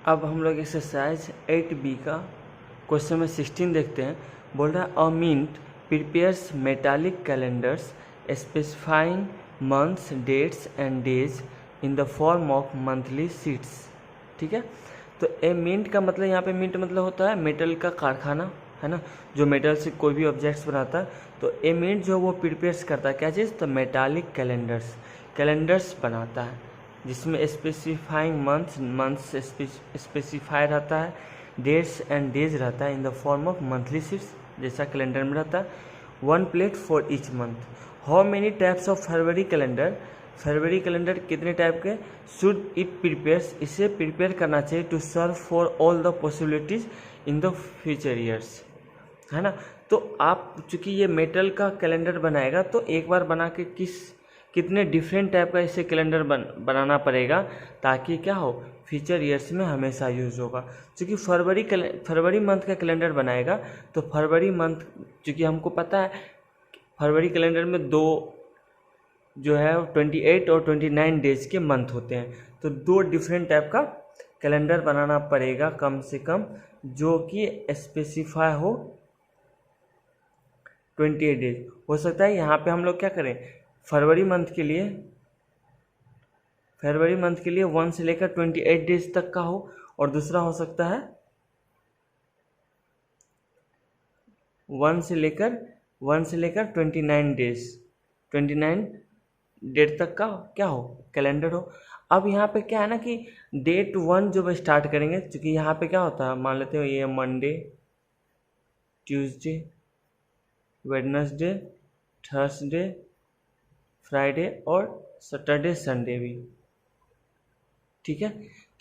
अब हम लोग एक्सरसाइज 8B का क्वेश्चन नंबर 16 देखते हैं। बोल रहा है a mint prepares metallic calendars specifying months dates and days in the form of monthly sheets. ठीक है, तो ए मिंट का मतलब यहाँ पे मिंट मतलब होता है मेटल का कारखाना, है ना, जो मेटल से कोई भी ऑब्जेक्ट्स बनाता है। तो ए मिंट जो वो प्रिपेयर्स करता है क्या चीज़, तो मेटालिक कैलेंडर्स बनाता है जिसमें स्पेसिफाइंग मंथ्स स्पेसिफाई रहता है, डेट्स एंड डेज रहता है in the form of monthly sheets जैसा कैलेंडर में रहता है। 1 plate for each month. How many types of February calendar कितने टाइप के शुड इट प्रिपेयर्स, इसे प्रिपेयर करना चाहिए to serve for all the possibilities in the future years, है ना। तो आप चूंकि ये मेटल का कैलेंडर बनाएगा तो एक बार बना के कितने डिफरेंट टाइप का इसे कैलेंडर बनाना पड़ेगा ताकि क्या हो, फ्यूचर ईयर्स में हमेशा यूज़ होगा। क्योंकि फरवरी मंथ का कैलेंडर बनाएगा तो फरवरी मंथ, क्योंकि हमको पता है फरवरी कैलेंडर में दो जो है 28 और 29 डेज के मंथ होते हैं, तो 2 डिफरेंट टाइप का कैलेंडर बनाना पड़ेगा कम से कम, जो कि स्पेसिफाई हो 28 डेज। हो सकता है यहाँ पे हम लोग क्या करें, फरवरी मंथ के लिए 1 से लेकर 28 डेज तक का हो, और दूसरा हो सकता है 1 से लेकर 29 डेट तक का क्या हो, कैलेंडर हो। अब यहाँ पे क्या है ना कि डेट 1 जब स्टार्ट करेंगे, क्योंकि यहाँ पे क्या होता है, मान लेते हो ये Monday, Tuesday, Wednesday, Thursday, Friday और सैटरडे संडे भी। ठीक है,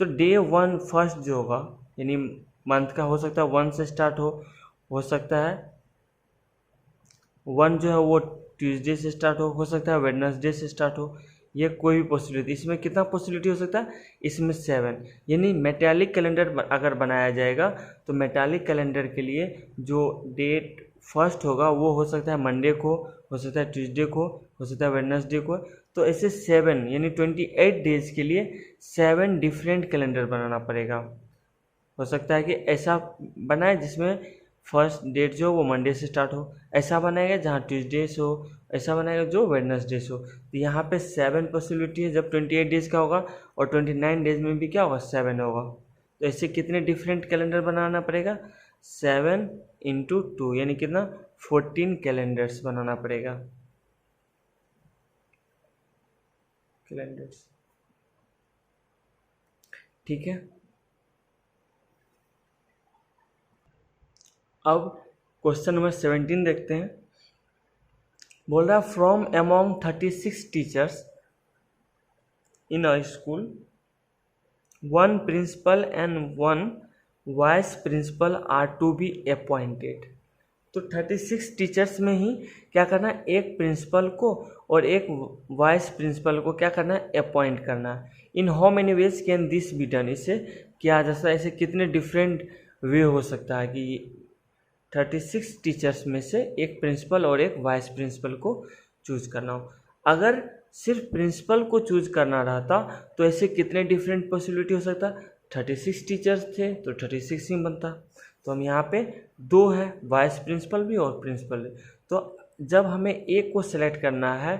तो डे 1 फर्स्ट जो होगा यानी मंथ का हो सकता है 1 से स्टार्ट हो सकता है 1 जो है वो ट्यूसडे से स्टार्ट हो सकता है वेडनेसडे से स्टार्ट हो, ये कोई भी पॉसिबिलिटी। इसमें कितना पॉसिबिलिटी हो सकता है, इसमें 7। यानी मेटालिक कैलेंडर अगर बनाया जाएगा तो मेटालिक कैलेंडर के लिए जो डेट फर्स्ट होगा वो हो सकता है मंडे को, हो सकता है ट्यूसडे को, हो सकता है वेडनेसडे को। तो ऐसे 7 यानी 28 डेज के लिए 7 डिफरेंट कैलेंडर बनाना पड़ेगा। हो सकता है कि ऐसा बनाए जिसमें फर्स्ट डेट जो वो मंडे से स्टार्ट हो, ऐसा बनाएगा जहाँ ट्यूसडे से हो, ऐसा बनाएगा जो वेडनेसडे से हो। तो यहाँ पे 7 पॉसिबिलिटी है जब 28 डेज का होगा, और 29 डेज में भी क्या होगा, 7 होगा। तो ऐसे कितने डिफरेंट कैलेंडर बनाना पड़ेगा, 7 × 2 यानी कितना, 14 कैलेंडर्स बनाना पड़ेगा, कैलेंडर्स। ठीक है, अब क्वेश्चन नंबर 17 देखते हैं। बोल रहा है from among 36 teachers in a school 1 principal and 1 vice principal are to be appointed. तो 36 टीचर्स में ही क्या करना है, एक प्रिंसिपल को और एक वाइस प्रिंसिपल को क्या करना है, अपॉइंट करना है। In how many ways can this be done, इसे क्या जा सकता है, ऐसे कितने डिफरेंट वे हो सकता है कि 36 टीचर्स में से एक प्रिंसिपल और एक वाइस प्रिंसिपल को चूज करना हो। अगर सिर्फ प्रिंसिपल को चूज करना रहता तो ऐसे कितने डिफरेंट पॉसिबिलिटी हो सकता, 36 टीचर्स थे तो 36 ही बनता। तो हम यहाँ पे 2 है, वाइस प्रिंसिपल भी और प्रिंसिपल भी। तो जब हमें एक को सेलेक्ट करना है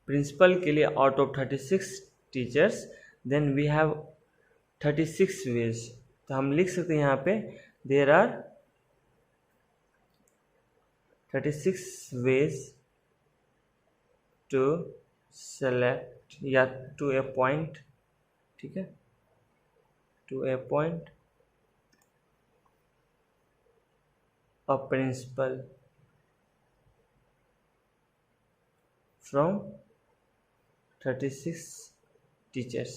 प्रिंसिपल के लिए out of 36 teachers, then we have 36 ways. तो हम लिख सकते हैं यहाँ पे there are 36 ways to select या to appoint, ठीक है, to appoint a principal from 36 teachers.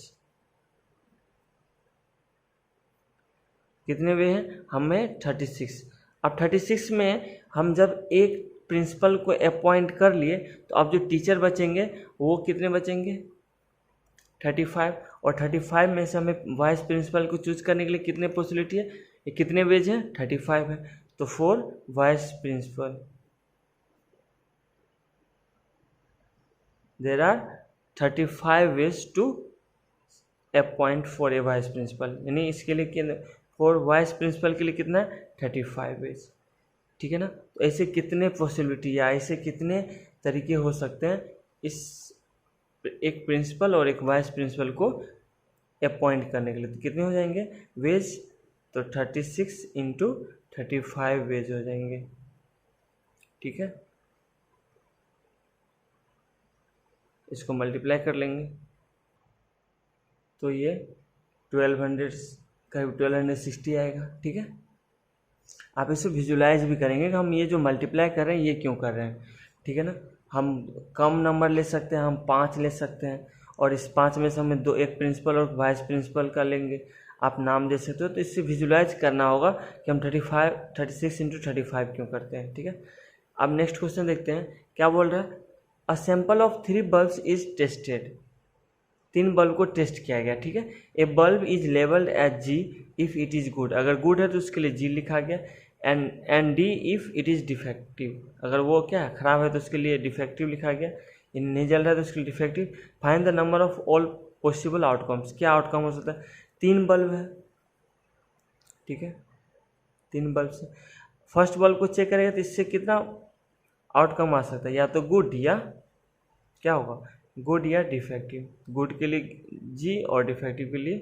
कितने वे हैं, हमें 36। अब 36 में हम जब एक प्रिंसिपल को अपॉइंट कर लिए तो अब जो टीचर बचेंगे वो कितने बचेंगे, 35। और 35 में से हमें वाइस प्रिंसिपल को चूज करने के लिए कितने पॉसिबिलिटी है, ये कितने वेज हैं, 35 है। तो 4 vice principal, there are 35 ways to appoint for a vice principal, यानी इसके लिए फॉर वाइस प्रिंसिपल के लिए कितना है 35 एज। ठीक है ना। तो ऐसे कितने पॉसिबिलिटी या ऐसे कितने तरीके हो सकते हैं इस एक प्रिंसिपल और एक वाइस प्रिंसिपल को अपॉइंट करने के लिए। तो कितने हो जाएंगे वेज, तो 36 इंटू 35 वेज हो जाएंगे। ठीक है, इसको मल्टीप्लाई कर लेंगे तो ये 1200 करीब 1260 आएगा। ठीक है, आप इसे विजुलाइज भी करेंगे कि हम ये जो मल्टीप्लाई कर रहे हैं ये क्यों कर रहे हैं। ठीक है ना, हम कम नंबर ले सकते हैं, हम 5 ले सकते हैं, और इस 5 में से हमें दो, एक प्रिंसिपल और वाइस प्रिंसिपल का लेंगे, आप नाम दे सकते हो। तो इससे विजुलाइज करना होगा कि हम 36 इंटू 35 क्यों करते हैं। ठीक है, अब नेक्स्ट क्वेश्चन देखते हैं क्या बोल रहा है। A sample of 3 bulbs is tested, 3 bulb को टेस्ट किया गया। ठीक है, a bulb is labelled as G if it is good, अगर गुड है तो उसके लिए जी लिखा गया, and D if it is defective, अगर वो क्या है खराब है तो उसके लिए डिफेक्टिव लिखा गया, नहीं जल रहा है तो उसके लिए defective. Find the number of all possible outcomes, क्या आउटकम हो सकता है। 3 बल्ब है, ठीक है, 3 बल्ब से फर्स्ट बल्ब को चेक करेगा तो इससे कितना आउटकम आ सकता है, या तो गुड या क्या होगा, गुड या डिफेक्टिव। गुड के लिए जी और डिफेक्टिव के लिए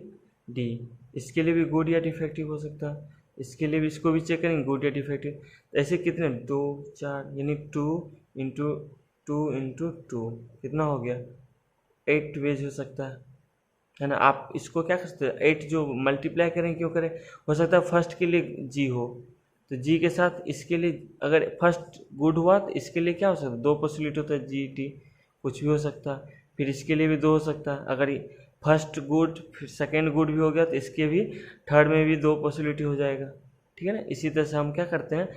डी, इसके लिए भी गुड या डिफेक्टिव हो सकता है, इसके लिए भी, इसको भी चेक करेंगे गुड या डिफेक्टिव। तो ऐसे कितने 2 4 यानी 2 इंटू 2 कितना हो गया 8 वेज हो सकता है ना। आप इसको क्या कर सकते हैं 8 जो मल्टीप्लाई करें क्यों करें, हो सकता है फर्स्ट के लिए जी हो तो जी के साथ इसके लिए, अगर फर्स्ट गुड हुआ तो इसके लिए क्या हो सकता है 2 पॉसिबिलिटी होता है, जी टी कुछ भी हो सकता है, फिर इसके लिए भी 2 हो सकता है। अगर फर्स्ट गुड फिर सेकेंड गुड भी हो गया तो इसके भी थर्ड में भी 2 पॉसिबिलिटी हो जाएगा। ठीक है ना, इसी तरह से हम क्या करते हैं,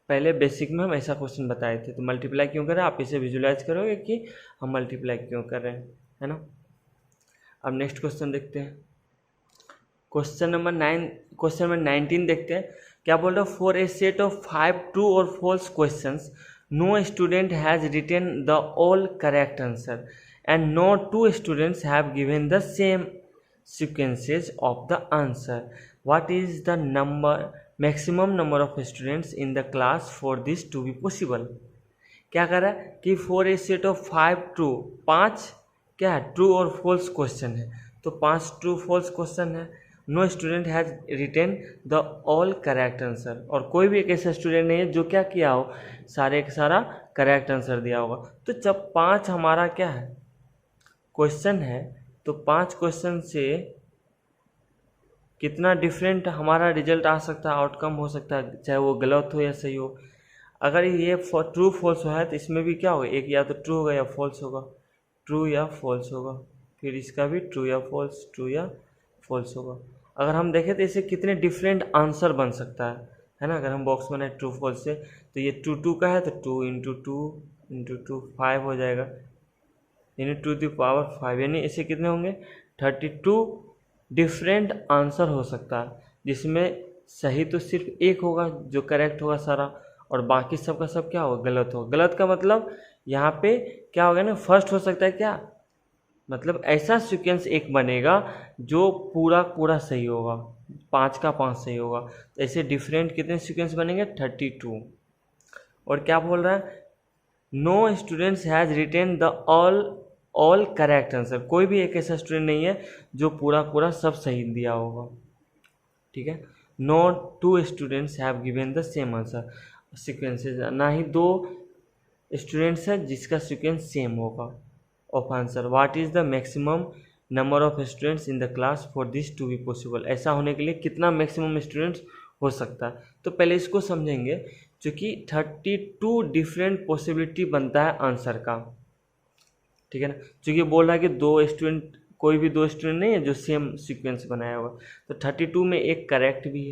पहले बेसिक में हम ऐसा क्वेश्चन बताए थे। तो मल्टीप्लाई क्यों करें, आप इसे विजुलाइज करोगे कि हम मल्टीप्लाई क्यों कर रहे हैं, है ना। अब नेक्स्ट क्वेश्चन देखते हैं, क्वेश्चन नंबर 19 देखते हैं क्या बोल रहा है। For a set of 5 true और false questions no student has written the all correct answer and no 2 students have given the same sequences of the answer. What is the maximum number of students in the class for this to be possible? क्या कर रहा है कि for a set of 5 true, 5 क्या है true और false question है, तो 5 ट्रू फॉल्स क्वेश्चन है। No student has written the all correct answer, और कोई भी एक ऐसा स्टूडेंट नहीं है जो क्या किया हो, सारे का सारा करेक्ट आंसर दिया होगा। तो जब 5 हमारा क्या है क्वेश्चन है, तो 5 क्वेश्चन से कितना डिफरेंट हमारा रिजल्ट आ सकता है, आउटकम हो सकता है, चाहे वो गलत हो या सही हो। अगर ये ट्रू फॉल्स है तो इसमें भी क्या होगा, एक या तो ट्रू होगा या फॉल्स होगा, ट्रू या फॉल्स होगा, फिर इसका भी ट्रू या फॉल्स होगा। अगर हम देखें तो इसे कितने डिफरेंट आंसर बन सकता है ना। अगर हम बॉक्स बनाए ट्रू फॉल्स से, तो ये 2 का है तो 2 इंटू 2 5 हो जाएगा, यानी 2⁵, यानी इसे कितने होंगे 32 डिफरेंट आंसर हो सकता है, जिसमें सही तो सिर्फ एक होगा जो करेक्ट होगा सारा, और बाकी सब का सब क्या होगा गलत होगा। गलत का मतलब यहाँ पे क्या होगा ना, फर्स्ट हो सकता है क्या, मतलब ऐसा सीक्वेंस एक बनेगा जो पूरा पूरा सही होगा, 5 का 5 सही होगा। तो ऐसे डिफरेंट कितने सीक्वेंस बनेंगे 32। और क्या बोल रहा है, no students has written the all correct answer, कोई भी एक ऐसा स्टूडेंट नहीं है जो पूरा पूरा सब सही दिया होगा। ठीक है, no 2 students have given the same answer sequences, ना ही 2 स्टूडेंट्स हैं जिसका सीक्वेंस सेम होगा of answer. What is the maximum number of students in the class for this to be possible, ऐसा होने के लिए कितना मैक्सिमम स्टूडेंट्स हो सकता है। तो पहले इसको समझेंगे, क्योंकि 32 डिफरेंट पॉसिबिलिटी बनता है आंसर का। ठीक है ना, क्योंकि बोल रहा है कि 2 स्टूडेंट, कोई भी 2 स्टूडेंट नहीं है जो सेम सीक्वेंस बनाया होगा, तो 32 में एक करेक्ट भी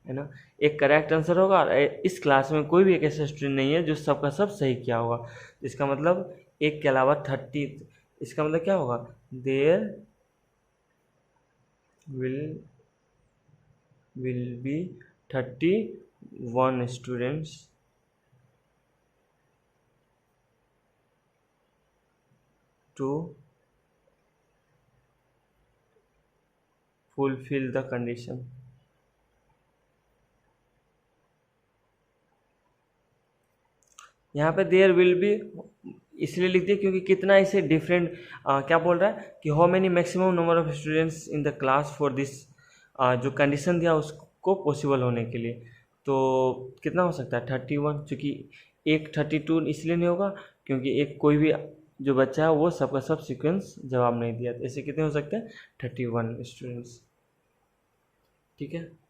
है ना, एक करेक्ट आंसर होगा। और इस क्लास में कोई भी एक ऐसा स्टूडेंट नहीं है जो सबका सब सही किया होगा। इसका मतलब एक के अलावा 30, इसका मतलब क्या होगा, there will be 31 students to fulfil the condition. यहाँ पे देयर विल बी इसलिए लिख दिया क्योंकि कितना इसे डिफरेंट क्या बोल रहा है कि how many maximum number of students in the class for this, जो कंडीशन दिया उसको पॉसिबल होने के लिए। तो कितना हो सकता है 31, चूँकि एक 32 इसलिए नहीं होगा क्योंकि एक कोई भी जो बच्चा है वो सबका सब सीक्वेंस जवाब नहीं दिया, तो ऐसे कितने हो सकते हैं 31 स्टूडेंट्स। ठीक है।